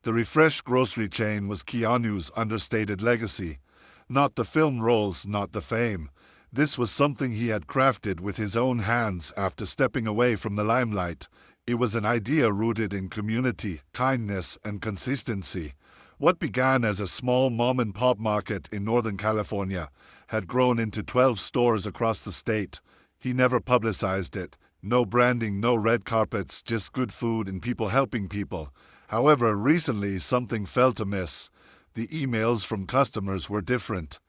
The refreshed grocery chain was Keanu's understated legacy. Not the film roles, not the fame. This was something he had crafted with his own hands after stepping away from the limelight. It was an idea rooted in community, kindness, and consistency. What began as a small mom-and-pop market in Northern California had grown into 12 stores across the state. He never publicized it. No branding, no red carpets, just good food and people helping people. However, recently something felt amiss. The emails from customers were different.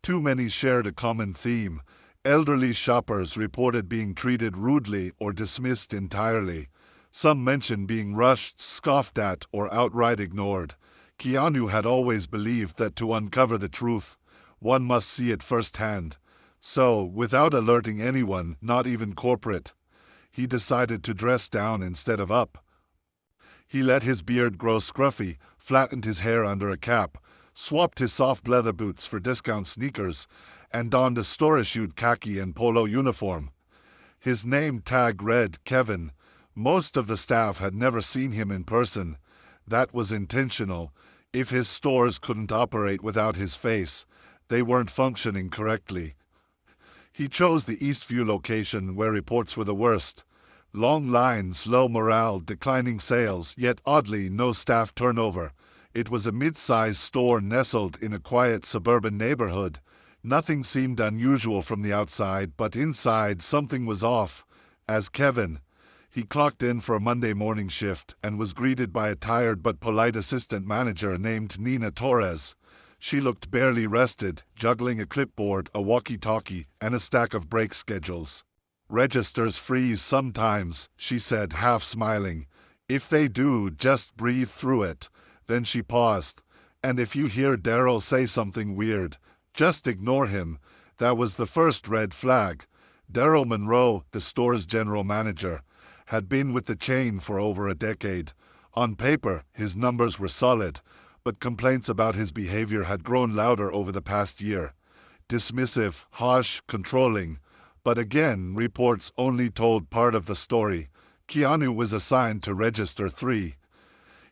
Too many shared a common theme. Elderly shoppers reported being treated rudely or dismissed entirely. Some mentioned being rushed, scoffed at, or outright ignored. Keanu had always believed that to uncover the truth, one must see it firsthand. So, without alerting anyone, not even corporate, he decided to dress down instead of up. He let his beard grow scruffy, flattened his hair under a cap, swapped his soft leather boots for discount sneakers, and donned a store-issued khaki and polo uniform. His name tag read Kevin. Most of the staff had never seen him in person. That was intentional. If his stores couldn't operate without his face, they weren't functioning correctly. He chose the Eastview location where reports were the worst. Long lines, low morale, declining sales, yet oddly no staff turnover. It was a mid-sized store nestled in a quiet suburban neighborhood. Nothing seemed unusual from the outside, but inside something was off. As Kevin, he clocked in for a Monday morning shift and was greeted by a tired but polite assistant manager named Nina Torres. She looked barely rested, juggling a clipboard, a walkie-talkie, and a stack of break schedules. "Registers freeze sometimes," she said, half smiling. "If they do, just breathe through it." Then she paused. "And if you hear Daryl say something weird, just ignore him." That was the first red flag. Daryl Monroe, the store's general manager, had been with the chain for over a decade. On paper, his numbers were solid, but complaints about his behavior had grown louder over the past year. Dismissive, harsh, controlling. But again, reports only told part of the story. Keanu was assigned to Register 3.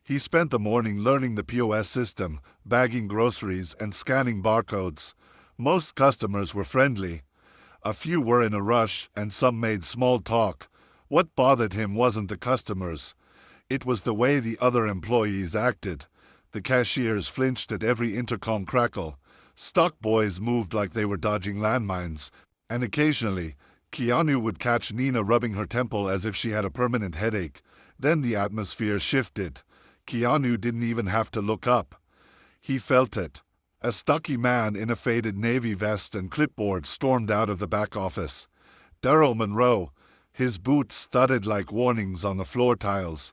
He spent the morning learning the POS system, bagging groceries, and scanning barcodes. Most customers were friendly. A few were in a rush, and some made small talk. What bothered him wasn't the customers. It was the way the other employees acted. The cashiers flinched at every intercom crackle. Stock boys moved like they were dodging landmines. And occasionally, Keanu would catch Nina rubbing her temple as if she had a permanent headache. Then the atmosphere shifted. Keanu didn't even have to look up. He felt it. A stocky man in a faded navy vest and clipboard stormed out of the back office. Daryl Monroe. His boots thudded like warnings on the floor tiles.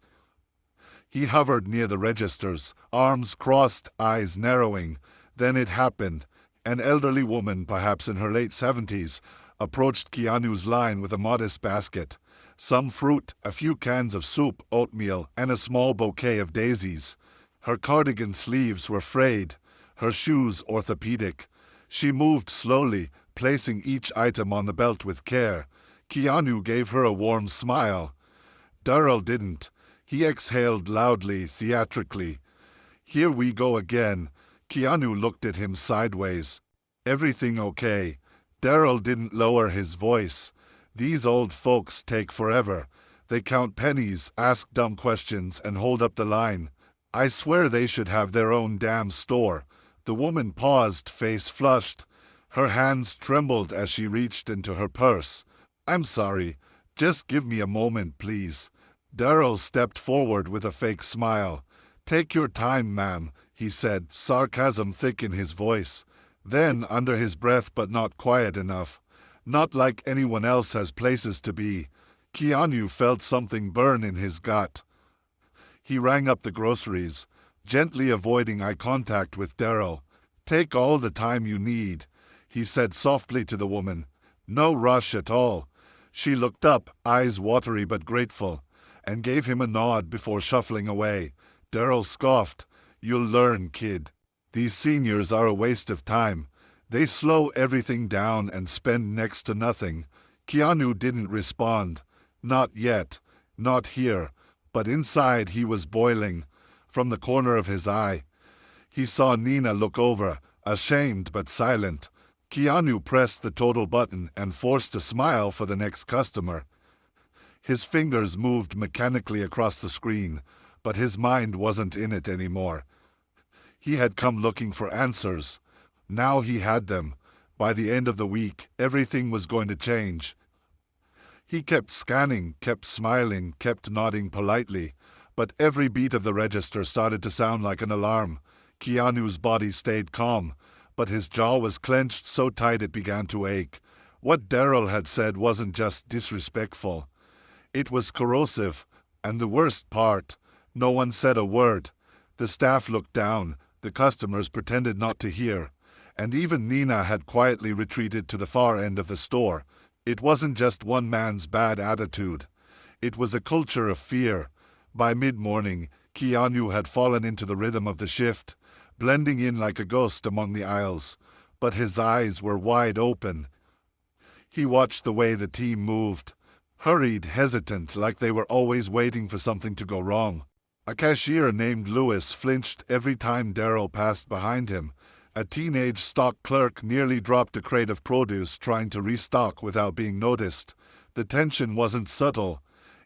He hovered near the registers, arms crossed, eyes narrowing. Then it happened. An elderly woman, perhaps in her late 70s, approached Keanu's line with a modest basket. Some fruit, a few cans of soup, oatmeal, and a small bouquet of daisies. Her cardigan sleeves were frayed, her shoes orthopedic. She moved slowly, placing each item on the belt with care. Keanu gave her a warm smile. Daryl didn't. He exhaled loudly, theatrically. "Here we go again." Keanu looked at him sideways. "Everything okay?" Daryl didn't lower his voice. "These old folks take forever. They count pennies, ask dumb questions, and hold up the line. I swear they should have their own damn store." The woman paused, face flushed. Her hands trembled as she reached into her purse. "I'm sorry. Just give me a moment, please." Daryl stepped forward with a fake smile. "Take your time, ma'am," he said, sarcasm thick in his voice. Then, under his breath but not quiet enough, "Not like anyone else has places to be." Keanu felt something burn in his gut. He rang up the groceries, gently avoiding eye contact with Daryl. "Take all the time you need," he said softly to the woman. "No rush at all." She looked up, eyes watery but grateful, and gave him a nod before shuffling away. Daryl scoffed. "You'll learn, kid. These seniors are a waste of time. They slow everything down and spend next to nothing." Keanu didn't respond. Not yet. Not here. But inside he was boiling. From the corner of his eye, he saw Nina look over, ashamed but silent. Keanu pressed the total button and forced a smile for the next customer. His fingers moved mechanically across the screen, but his mind wasn't in it anymore. He had come looking for answers. Now he had them. By the end of the week, everything was going to change. He kept scanning, kept smiling, kept nodding politely, but every beat of the register started to sound like an alarm. Keanu's body stayed calm, but his jaw was clenched so tight it began to ache. What Daryl had said wasn't just disrespectful. It was corrosive, and the worst part, no one said a word. The staff looked down, the customers pretended not to hear, and even Nina had quietly retreated to the far end of the store. It wasn't just one man's bad attitude. It was a culture of fear. By mid-morning, Keanu had fallen into the rhythm of the shift, blending in like a ghost among the aisles, but his eyes were wide open. He watched the way the team moved, hurried, hesitant, like they were always waiting for something to go wrong. A cashier named Lewis flinched every time Daryl passed behind him. A teenage stock clerk nearly dropped a crate of produce trying to restock without being noticed. The tension wasn't subtle.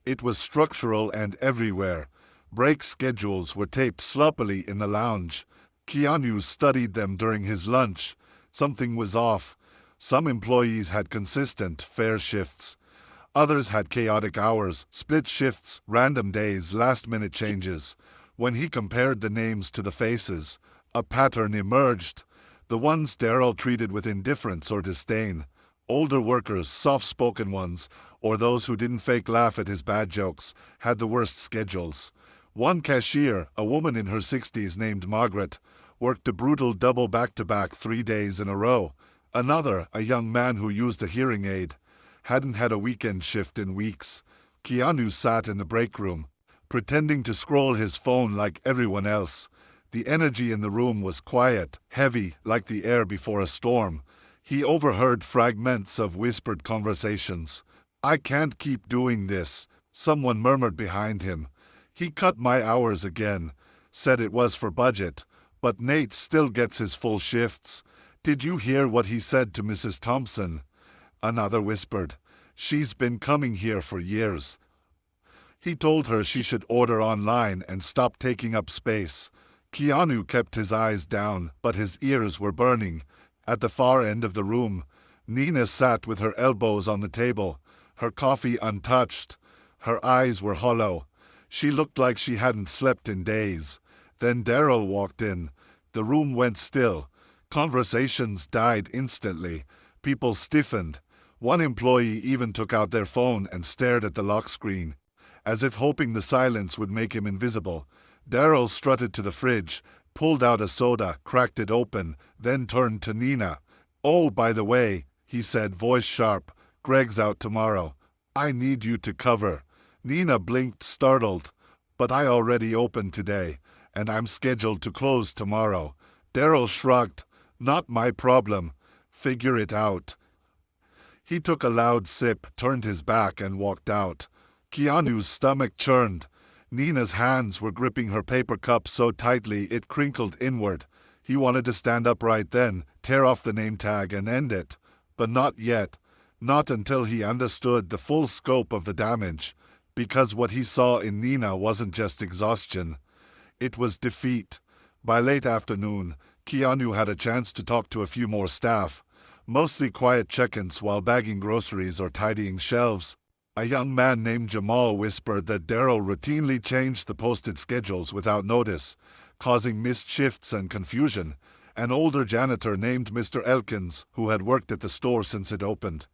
It was structural and everywhere. Break schedules were taped sloppily in the lounge. Keanu studied them during his lunch. Something was off. Some employees had consistent, fair shifts. Others had chaotic hours, split shifts, random days, last-minute changes. When he compared the names to the faces, a pattern emerged. The ones Daryl treated with indifference or disdain. Older workers, soft-spoken ones, or those who didn't fake laugh at his bad jokes, had the worst schedules. One cashier, a woman in her 60s named Margaret, worked a brutal double back-to-back 3 days in a row. Another, a young man who used a hearing aid, hadn't had a weekend shift in weeks. Keanu sat in the break room, pretending to scroll his phone like everyone else. The energy in the room was quiet, heavy, like the air before a storm. He overheard fragments of whispered conversations. "I can't keep doing this," someone murmured behind him. "He cut my hours again. Said it was for budget. But Nate still gets his full shifts. Did you hear what he said to Mrs. Thompson?" Another whispered. "She's been coming here for years. He told her she should order online and stop taking up space." Keanu kept his eyes down, but his ears were burning. At the far end of the room, Nina sat with her elbows on the table, her coffee untouched. Her eyes were hollow. She looked like she hadn't slept in days. Then Daryl walked in. The room went still. Conversations died instantly. People stiffened. One employee even took out their phone and stared at the lock screen, as if hoping the silence would make him invisible. Daryl strutted to the fridge, pulled out a soda, cracked it open, then turned to Nina. "Oh, by the way," he said, voice sharp, "Greg's out tomorrow. I need you to cover." Nina blinked, startled. "But I already opened today, and I'm scheduled to close tomorrow." Daryl shrugged. "Not my problem. Figure it out." He took a loud sip, turned his back, and walked out. Keanu's stomach churned. Nina's hands were gripping her paper cup so tightly it crinkled inward. He wanted to stand up right then, tear off the name tag and end it. But not yet. Not until he understood the full scope of the damage. Because what he saw in Nina wasn't just exhaustion. It was defeat. By late afternoon, Keanu had a chance to talk to a few more staff. Mostly quiet check-ins while bagging groceries or tidying shelves. A young man named Jamal whispered that Daryl routinely changed the posted schedules without notice, causing missed shifts and confusion. An older janitor named Mr. Elkins, who had worked at the store since it opened,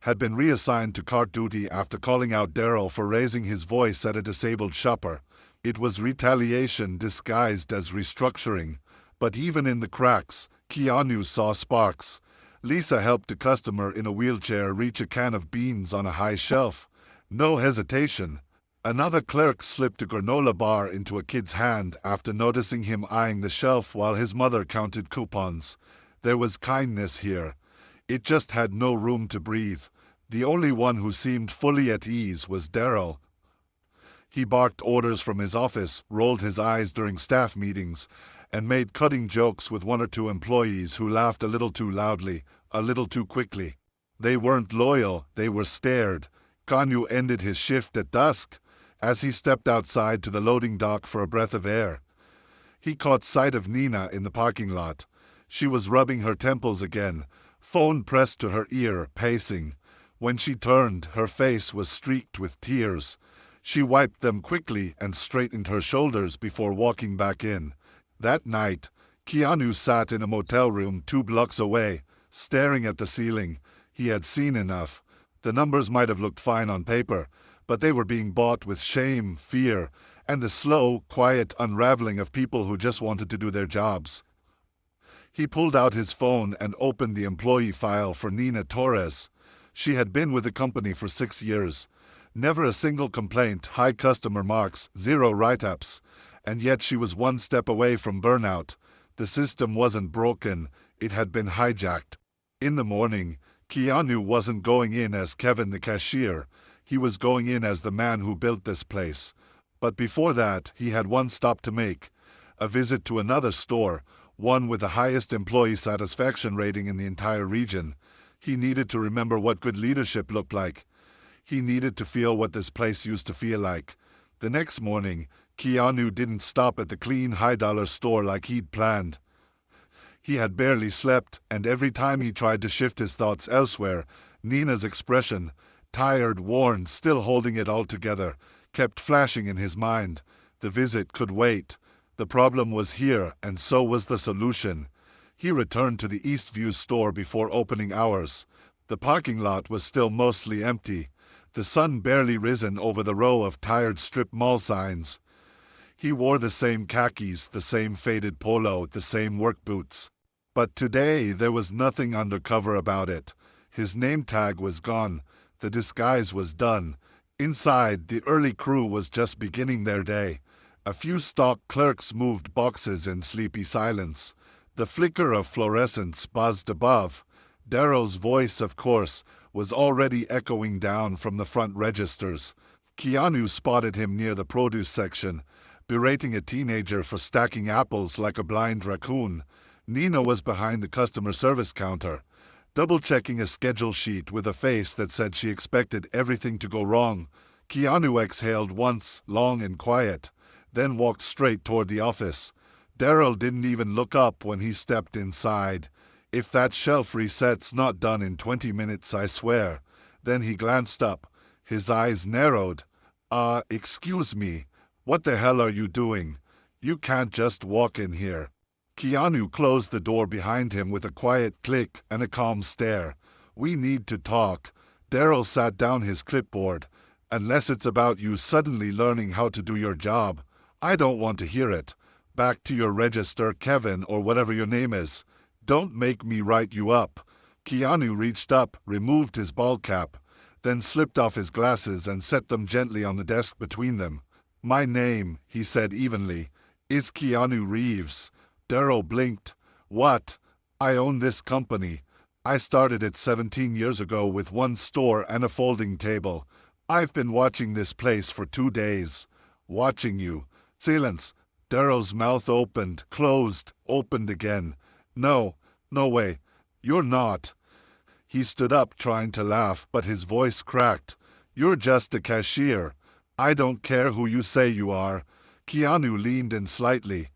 had been reassigned to cart duty after calling out Daryl for raising his voice at a disabled shopper. It was retaliation disguised as restructuring. But even in the cracks, Keanu saw sparks. Lisa helped a customer in a wheelchair reach a can of beans on a high shelf. No hesitation. Another clerk slipped a granola bar into a kid's hand after noticing him eyeing the shelf while his mother counted coupons. There was kindness here. It just had no room to breathe. The only one who seemed fully at ease was Daryl. He barked orders from his office, rolled his eyes during staff meetings, and made cutting jokes with one or two employees who laughed a little too loudly, a little too quickly. They weren't loyal, they were scared. Keanu ended his shift at dusk. As he stepped outside to the loading dock for a breath of air, he caught sight of Nina in the parking lot. She was rubbing her temples again, phone pressed to her ear, pacing. When she turned, her face was streaked with tears. She wiped them quickly and straightened her shoulders before walking back in. That night, Keanu sat in a motel room 2 blocks away, staring at the ceiling. He had seen enough. The numbers might have looked fine on paper, but they were being bought with shame, fear, and the slow, quiet unraveling of people who just wanted to do their jobs. He pulled out his phone and opened the employee file for Nina Torres. She had been with the company for 6 years. Never a single complaint, high customer marks, 0 write-ups. And yet she was 1 step away from burnout. The system wasn't broken, it had been hijacked. In the morning, Keanu wasn't going in as Kevin the cashier. He was going in as the man who built this place. But before that, he had 1 stop to make. A visit to another store, one with the highest employee satisfaction rating in the entire region. He needed to remember what good leadership looked like. He needed to feel what this place used to feel like. The next morning, Keanu didn't stop at the clean high-dollar store like he'd planned. He had barely slept, and every time he tried to shift his thoughts elsewhere, Nina's expression, tired, worn, still holding it all together, kept flashing in his mind. The visit could wait. The problem was here, and so was the solution. He returned to the Eastview store before opening hours. The parking lot was still mostly empty, the sun barely risen over the row of tired strip mall signs. He wore the same khakis, the same faded polo, the same work boots. But today there was nothing undercover about it. His name tag was gone. The disguise was done. Inside, the early crew was just beginning their day. A few stock clerks moved boxes in sleepy silence. The flicker of fluorescence buzzed above. Darrow's voice, of course, was already echoing down from the front registers. Keanu spotted him near the produce section, berating a teenager for stacking apples like a blind raccoon. Nina was behind the customer service counter, double-checking a schedule sheet with a face that said she expected everything to go wrong. Keanu exhaled once, long and quiet, then walked straight toward the office. Darryl didn't even look up when he stepped inside. If that shelf reset's not done in 20 minutes, I swear. Then he glanced up. His eyes narrowed. Excuse me. What the hell are you doing? You can't just walk in here. Keanu closed the door behind him with a quiet click and a calm stare. We need to talk. Darryl sat down his clipboard. Unless it's about you suddenly learning how to do your job, I don't want to hear it. Back to your register, Kevin, or whatever your name is. Don't make me write you up. Keanu reached up, removed his ball cap, then slipped off his glasses and set them gently on the desk between them. My name, he said evenly, is Keanu Reeves. Darrow blinked. What? I own this company. I started it 17 years ago with 1 store and a folding table. I've been watching this place for 2 days. Watching you. Silence. Darrow's mouth opened, closed, opened again. No way. You're not. He stood up trying to laugh, but his voice cracked. You're just a cashier. I don't care who you say you are. Keanu leaned in slightly,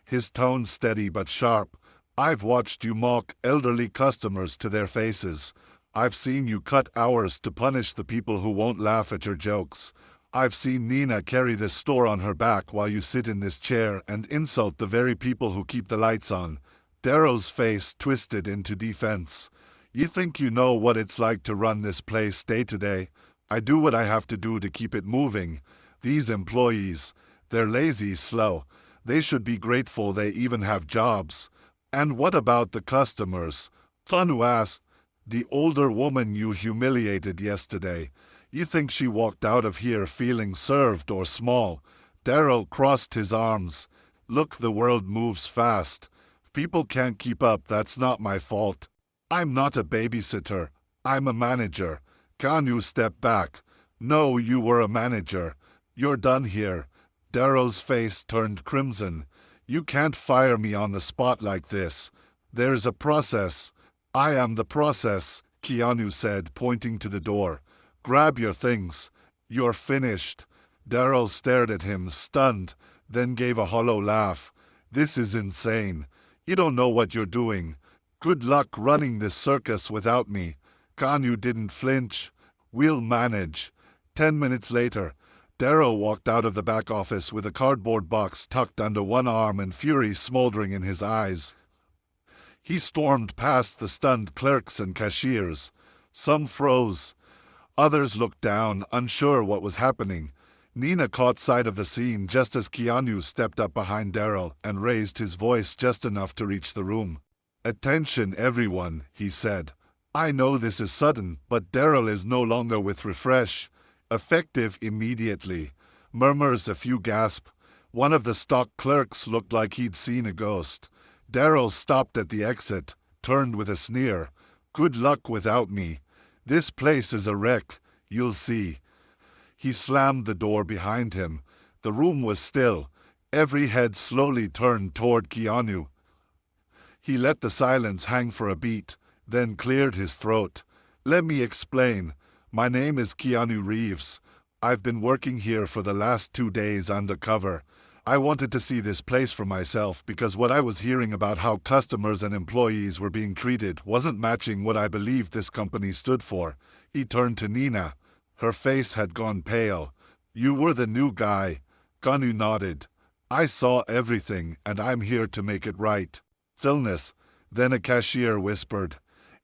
his tone steady but sharp. I've watched you mock elderly customers to their faces. I've seen you cut hours to punish the people who won't laugh at your jokes. I've seen Nina carry this store on her back while you sit in this chair and insult the very people who keep the lights on. Darrow's face twisted into defense. You think you know what it's like to run this place day to day? I do what I have to do to keep it moving. These employees, they're lazy, slow. They should be grateful they even have jobs. And what about the customers? Keanu asked. The older woman you humiliated yesterday. You think she walked out of here feeling served or small? Darryl crossed his arms. Look, the world moves fast. People can't keep up, that's not my fault. I'm not a babysitter. I'm a manager. Keanu stepped back. No, you were a manager. You're done here. Darrow's face turned crimson. You can't fire me on the spot like this. There's a process. I am the process, Keanu said, pointing to the door. Grab your things. You're finished. Darrow stared at him, stunned, then gave a hollow laugh. This is insane. You don't know what you're doing. Good luck running this circus without me. Keanu didn't flinch. We'll manage. 10 minutes later, Darrow walked out of the back office with a cardboard box tucked under one arm and fury smoldering in his eyes. He stormed past the stunned clerks and cashiers. Some froze. Others looked down, unsure what was happening. Nina caught sight of the scene just as Keanu stepped up behind Darrow and raised his voice just enough to reach the room. "Attention, everyone," he said. "I know this is sudden, but Darrow is no longer with Refresh. Effective immediately." Murmurs, a few gasp. One of the stock clerks looked like he'd seen a ghost. Darrow stopped at the exit, turned with a sneer. "Good luck without me. This place is a wreck. You'll see." He slammed the door behind him. The room was still. Every head slowly turned toward Keanu. He let the silence hang for a beat, then cleared his throat. "Let me explain. My name is Keanu Reeves. I've been working here for the last 2 days undercover. I wanted to see this place for myself because what I was hearing about how customers and employees were being treated wasn't matching what I believed this company stood for." He turned to Nina. Her face had gone pale. "You were the new guy." Keanu nodded. "I saw everything, and I'm here to make it right." Stillness. Then a cashier whispered,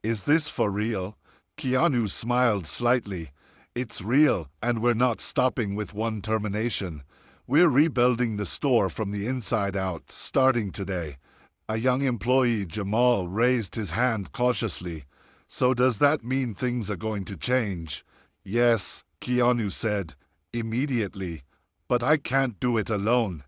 "Is this for real?" Keanu smiled slightly. "It's real, and we're not stopping with one termination. We're rebuilding the store from the inside out, starting today." A young employee, Jamal, raised his hand cautiously. "So does that mean things are going to change?" "Yes," Keanu said, "immediately. But I can't do it alone."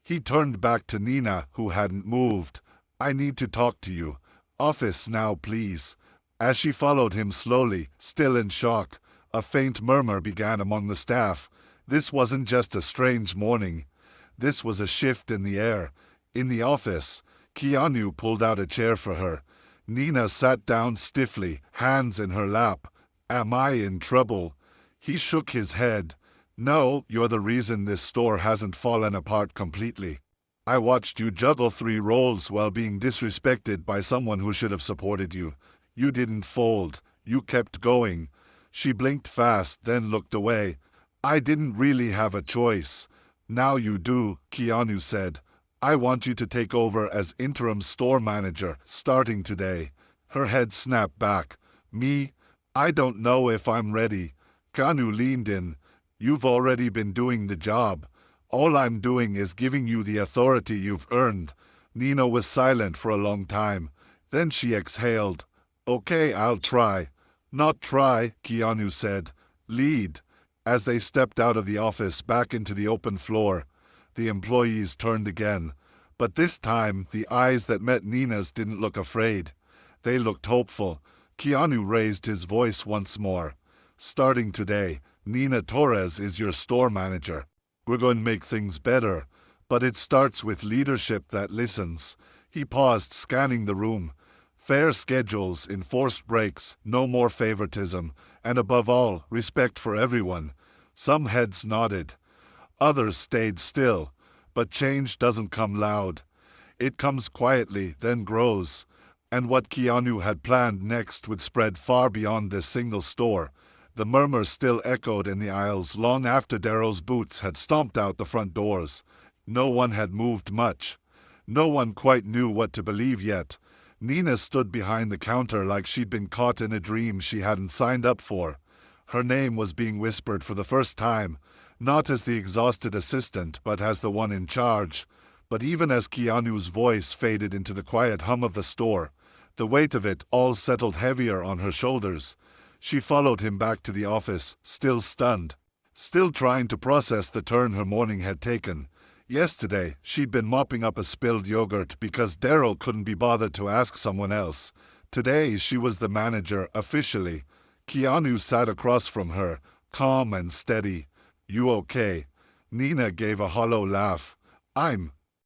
He turned back to Nina, who hadn't moved. "I need to talk to you. Office now, please." As she followed him slowly, still in shock, a faint murmur began among the staff. This wasn't just a strange morning. This was a shift in the air. In the office, Keanu pulled out a chair for her. Nina sat down stiffly, hands in her lap. "Am I in trouble?" He shook his head. "No, you're the reason this store hasn't fallen apart completely. I watched you juggle 3 roles while being disrespected by someone who should have supported you. You didn't fold. You kept going." She blinked fast, then looked away. "I didn't really have a choice." "Now you do," Keanu said. "I want you to take over as interim store manager, starting today." Her head snapped back. "Me? I don't know if I'm ready." Keanu leaned in. "You've already been doing the job. All I'm doing is giving you the authority you've earned." Nina was silent for a long time. Then she exhaled. "Okay, I'll try." "Not try," Keanu said. "Lead." As they stepped out of the office back into the open floor, the employees turned again. But this time, the eyes that met Nina's didn't look afraid. They looked hopeful. Keanu raised his voice once more. "Starting today, Nina Torres is your store manager. We're going to make things better, but it starts with leadership that listens." He paused, scanning the room. Fair schedules, enforced breaks, no more favoritism, and above all, respect for everyone. Some heads nodded. Others stayed still. But change doesn't come loud. It comes quietly, then grows. And what Keanu had planned next would spread far beyond this single store. The murmurs still echoed in the aisles long after Darrow's boots had stomped out the front doors. No one had moved much. No one quite knew what to believe yet. Nina stood behind the counter like she'd been caught in a dream she hadn't signed up for. Her name was being whispered for the first time, not as the exhausted assistant, but as the one in charge. But even as Keanu's voice faded into the quiet hum of the store, the weight of it all settled heavier on her shoulders. She followed him back to the office, still stunned, still trying to process the turn her morning had taken. Yesterday, she'd been mopping up a spilled yogurt because Darrow couldn't be bothered to ask someone else. Today, she was the manager, officially. Keanu sat across from her, calm and steady. You okay? Nina gave a hollow laugh. I'm